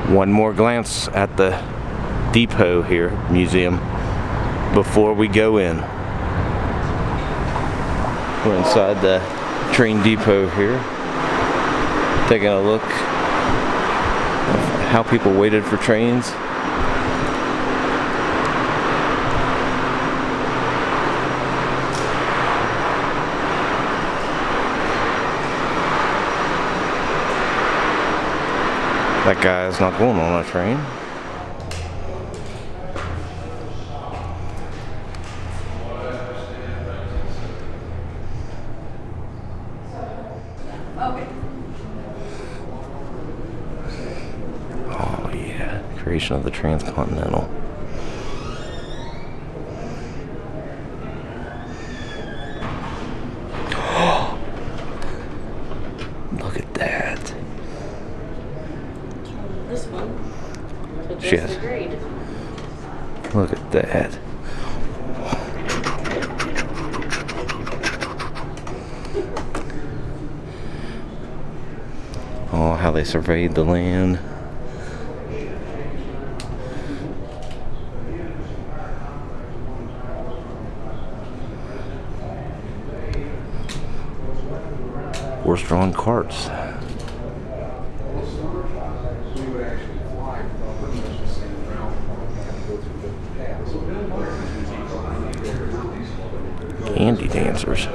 One more glance at the depot here, museum, before we go in. We're inside the train depot here, taking a look at how people waited for trains. That guy is not going on a train. Oh yeah, creation of the transcontinental. Look at that. This one. Yes. Look at that. Oh, how they surveyed the land. Horse-drawn carts. Candy dancers.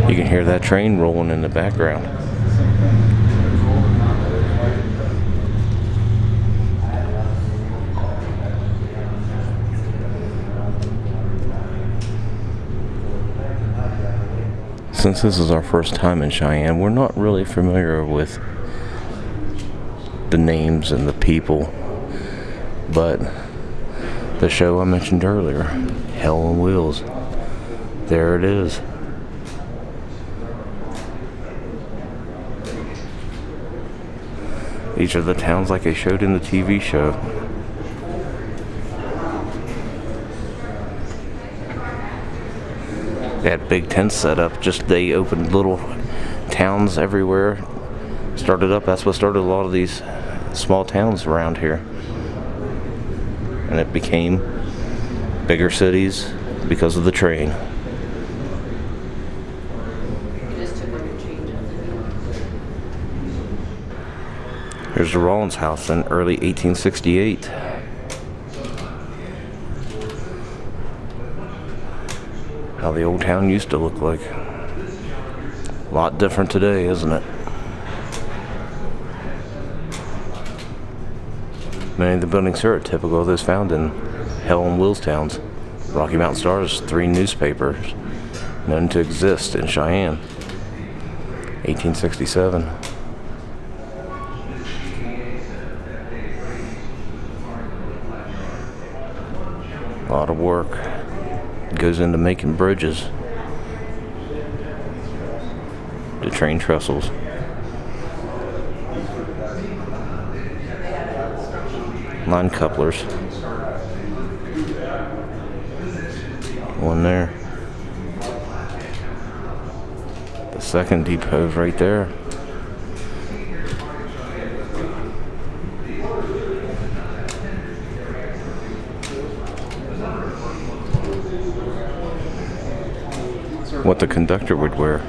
You can hear that train rolling in the background. Since this is our first time in Cheyenne, we're not really familiar with the names and the people, but the show I mentioned earlier, Hell on Wheels, there it is. These are the towns like they showed in the TV show. They had big tents set up, they opened little towns everywhere. That's what started a lot of these small towns around here. And it became bigger cities because of the train. Here's the Rollins house in early 1868. How the old town used to look like. A lot different today, isn't it? Many of the buildings here are typical of those found in Hell on Wheels towns. Rocky Mountain Star's 3 newspapers known to exist in Cheyenne. 1867. A lot of work goes into making bridges, the train trestles, line couplers, one there, the second depot is right there. What the conductor would wear. I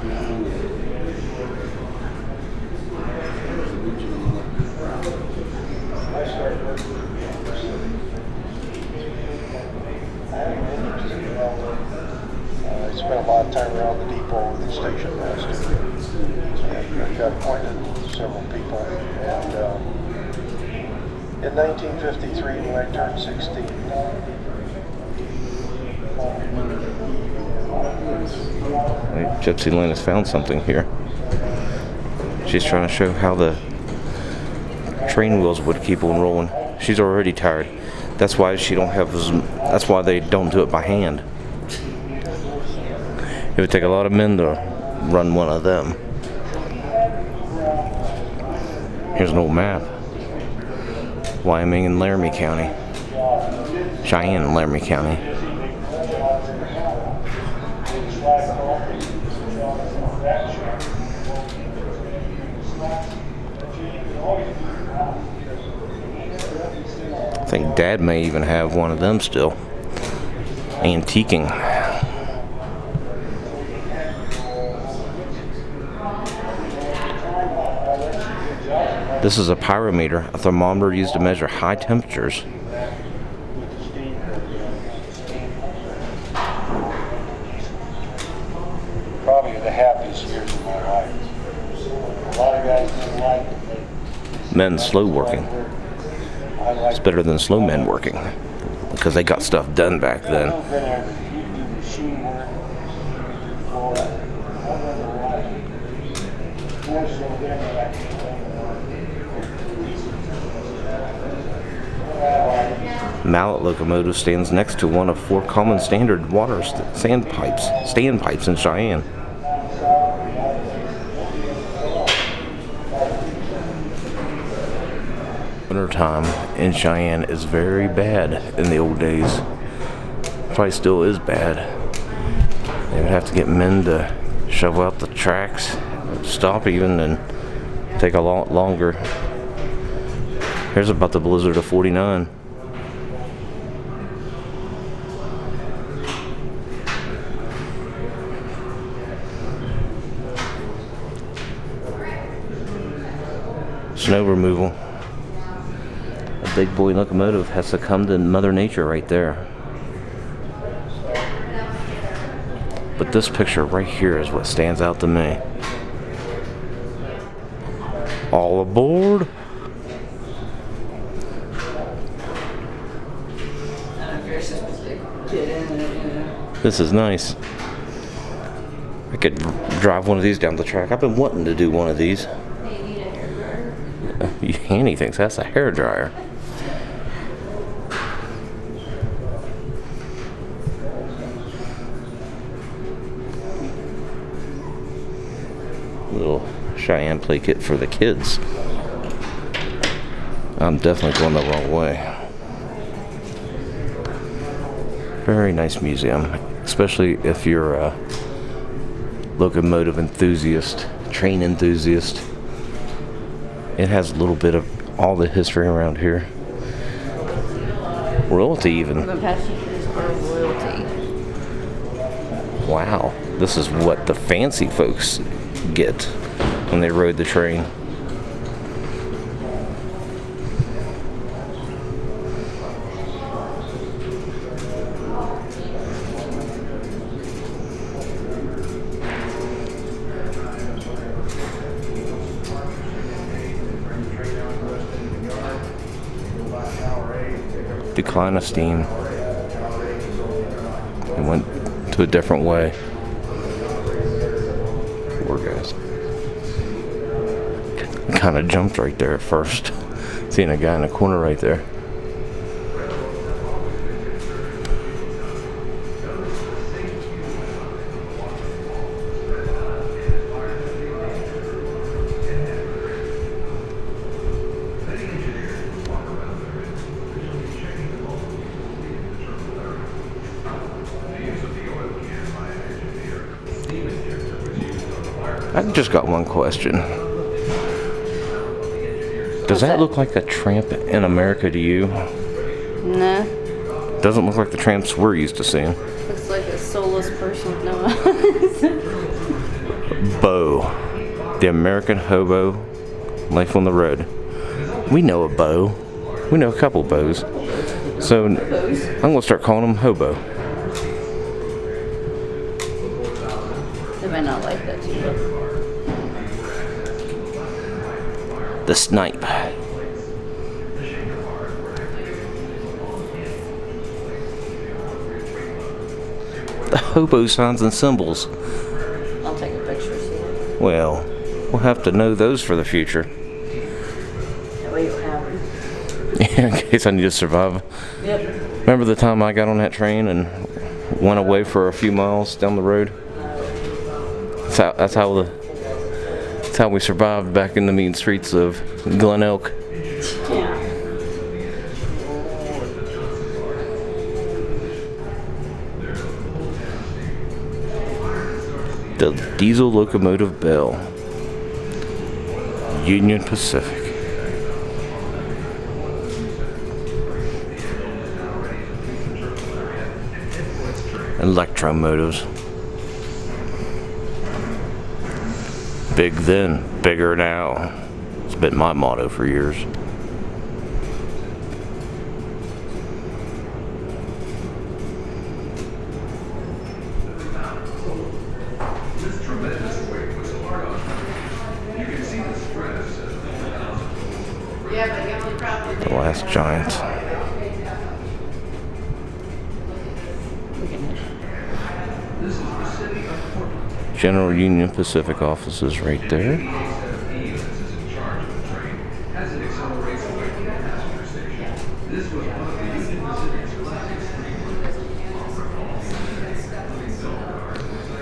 spent a lot of time around the depot with the station master. And got appointed with several people. And in 1953, when I turned 16, Gypsy Lynn has found something here. She's trying to show how the train wheels would keep on rolling. She's already tired. That's why that's why they don't do it by hand. It would take a lot of men to run one of them. Here's an old map. Wyoming and Laramie County. Cheyenne and Laramie County. I think Dad may even have one of them still. Antiquing. This is a pyrometer, a thermometer used to measure high temperatures. Probably the happiest years of my life. A lot of guys didn't like it. Men slow working. It's better than slow men working because they got stuff done back then. Mallet locomotive stands next to one of 4 common standard water stand pipes in Cheyenne. Wintertime in Cheyenne is very bad in the old days. Probably still is bad. They would have to get men to shovel out the tracks, stop even, and take a lot longer. Here's about the blizzard of 49. Snow removal. A big boy locomotive has succumbed to Mother Nature right there. But this picture right here is what stands out to me. All aboard! This is nice. I could drive one of these down the track. I've been wanting to do one of these. Annie thinks that's a hairdryer. Little Cheyenne play kit for the kids. I'm definitely going the wrong way. Very nice museum, especially if you're a locomotive enthusiast, train enthusiast. It has a little bit of all the history around here. Royalty even. The passengers are royalty. Wow, this is what the fancy folks get when they rode the train. Decline of steam. It went to a different way. Poor guys. Kind of jumped right there at first. Seeing a guy in the corner right there. I've just got one question. Does that look like a tramp in America to you? No. Doesn't look like the tramps we're used to seeing. Looks like a soulless person with no eyes. Beau. The American hobo. Life on the road. We know a beau. We know a couple beaux. So I'm going to start calling them hobo. They might not like that too much. The snipe. The hobo signs and symbols. I'll take a picture, see it. Well, we'll have to know those for the future. That way you'll have them. In case I need to survive. Yep. Remember the time I got on that train and went away for a few miles down the road? That's how we survived back in the mean streets of Glen Elk. Yeah. The diesel locomotive bell. Union Pacific. Electromotives. Big then, bigger now. It's been my motto for years. Glass giants. General Union Pacific offices right there.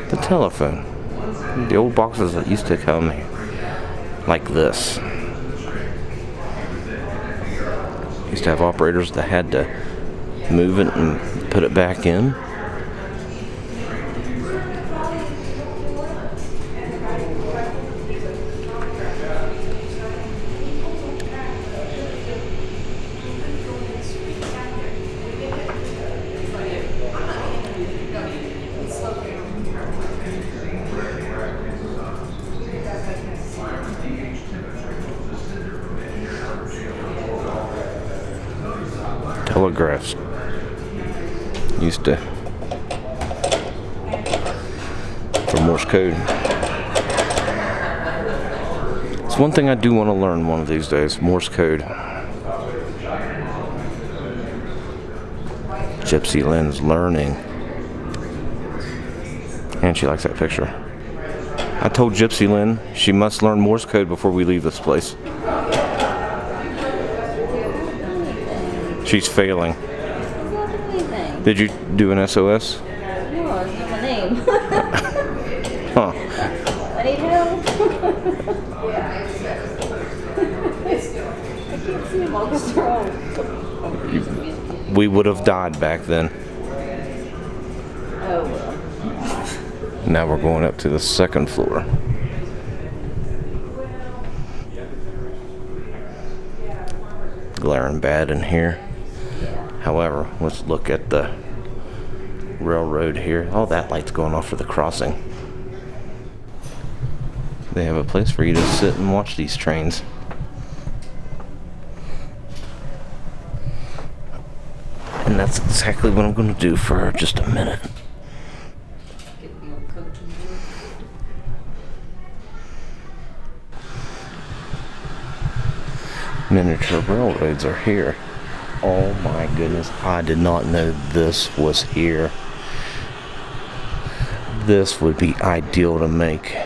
The telephone. The old boxes that used to come like this. Used to have operators that had to move it and put it back in. Telegraphs used to for Morse code. It's one thing I do want to learn one of these days, Morse code. Gypsy Lynn's learning, and she likes that picture. I told Gypsy Lynn she must learn Morse code before we leave this place. She's failing. Did you do an SOS? No, it's not my name. Huh. I need help. I can't see them all because they're all... We would have died back then. Oh, well. Now we're going up to the second floor. Glaring bad in here. However, let's look at the railroad here. Oh, that light's going off for the crossing. They have a place for you to sit and watch these trains. And that's exactly what I'm going to do for just a minute. Miniature railroads are here. Oh my goodness, I did not know this was here. This would be ideal to make.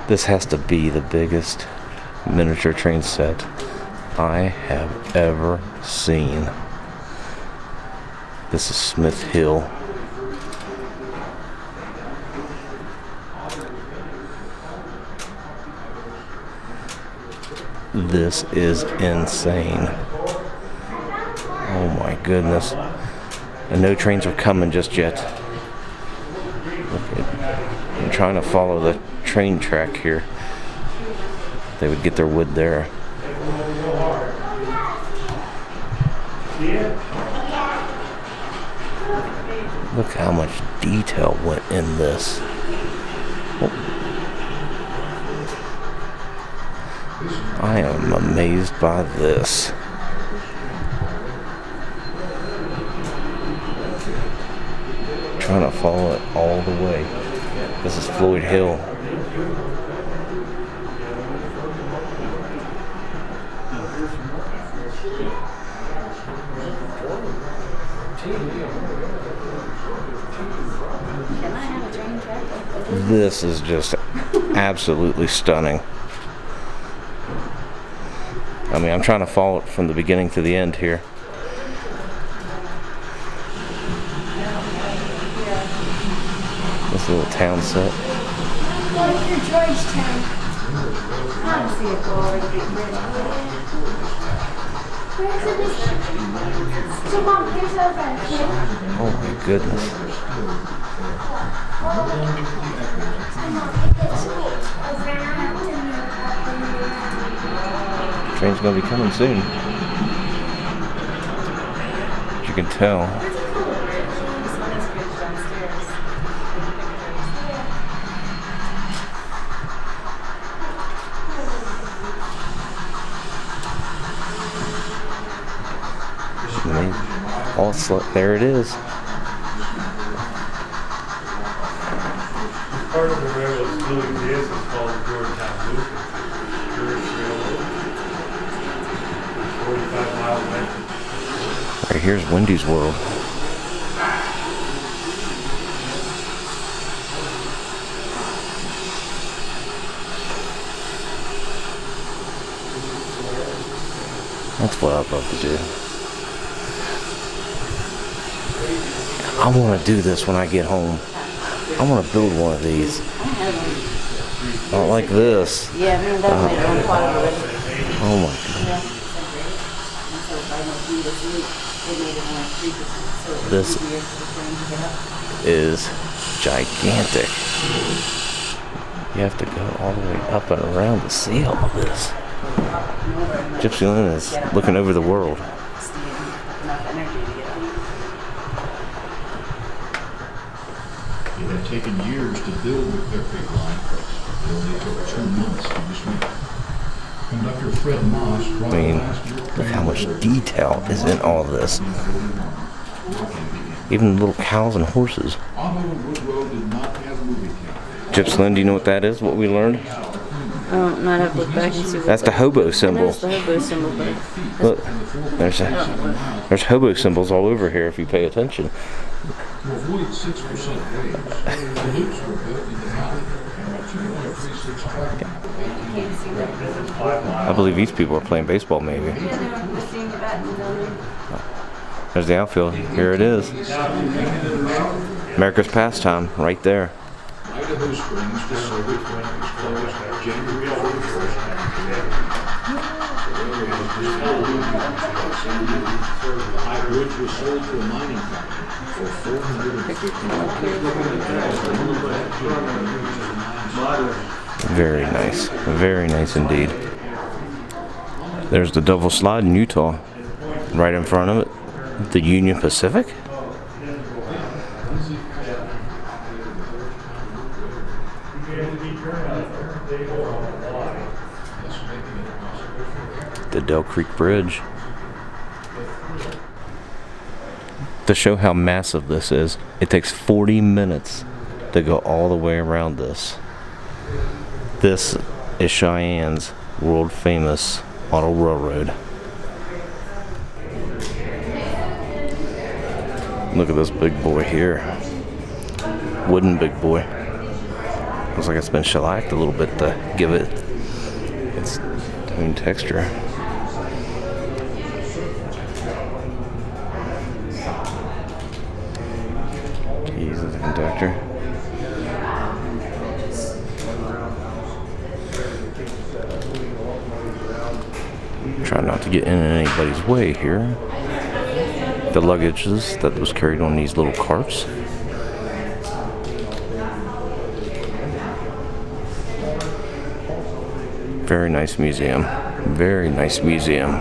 This has to be the biggest miniature train set I have ever seen. This is Smith Hill. This is insane. Oh my goodness. And no trains are coming just yet. I'm trying to follow the train track here. They would get their wood there. Look how much detail went in this. I am amazed by this. Trying to follow it all the way. This is Floyd Hill. This is just absolutely stunning. I mean, I'm trying to follow it from the beginning to the end here. This little town set. like your Georgetown. I want to see it go over the big bridge. Where's the big? So, Mom, here's our friend. Oh my goodness. Train's gonna be coming soon. As you can tell. There it is. Part of the railroad still exists. It's called the Georgetown Loop. It's a tourist railroad. 45 miles length. Right here's Wendy's World. That's what I'd love to do. I want to do this when I get home. I want to build one of these. Not like this. Yeah, I mean, that's my own part of it. Oh my god. This is gigantic. You have to go all the way up and around to see all of this. Gypsy Lynn is looking over the world. It had taken years to build their big line. It only took 2 months to dismantle. Conductor Fred Moss brought I mean, the last year look how much detail is in all of this. Even little cows and horses. Otto and Wood Road did not have movie cameras. Gypsy Lynn, do you know what that is? What we learned? Oh, not have to look back and see. That's the hobo symbol. That's the hobo symbol, but Look, there's hobo symbols all over here if you pay attention. To avoid 6% waves, the loops were built in the valley and a 2.36 track. I believe these people are playing baseball maybe. There's the outfield. Here it is. America's pastime right there. Idaho Springs to Silver Spring was closed January 31st. The high bridge was sold to a mining company for $450. Very nice. Very nice indeed. There's the Double Slide in Utah. Right in front of it. The Union Pacific? The Del Creek Bridge. To show how massive this is, it takes 40 minutes to go all the way around this. This is Cheyenne's world famous auto railroad. Look at this big boy here. Wooden big boy. Looks like it's been shellacked a little bit to give it its own texture. Keys of the conductor. Try not to get in anybody's way here. The luggages that was carried on these little carts. Very nice museum. Very nice museum.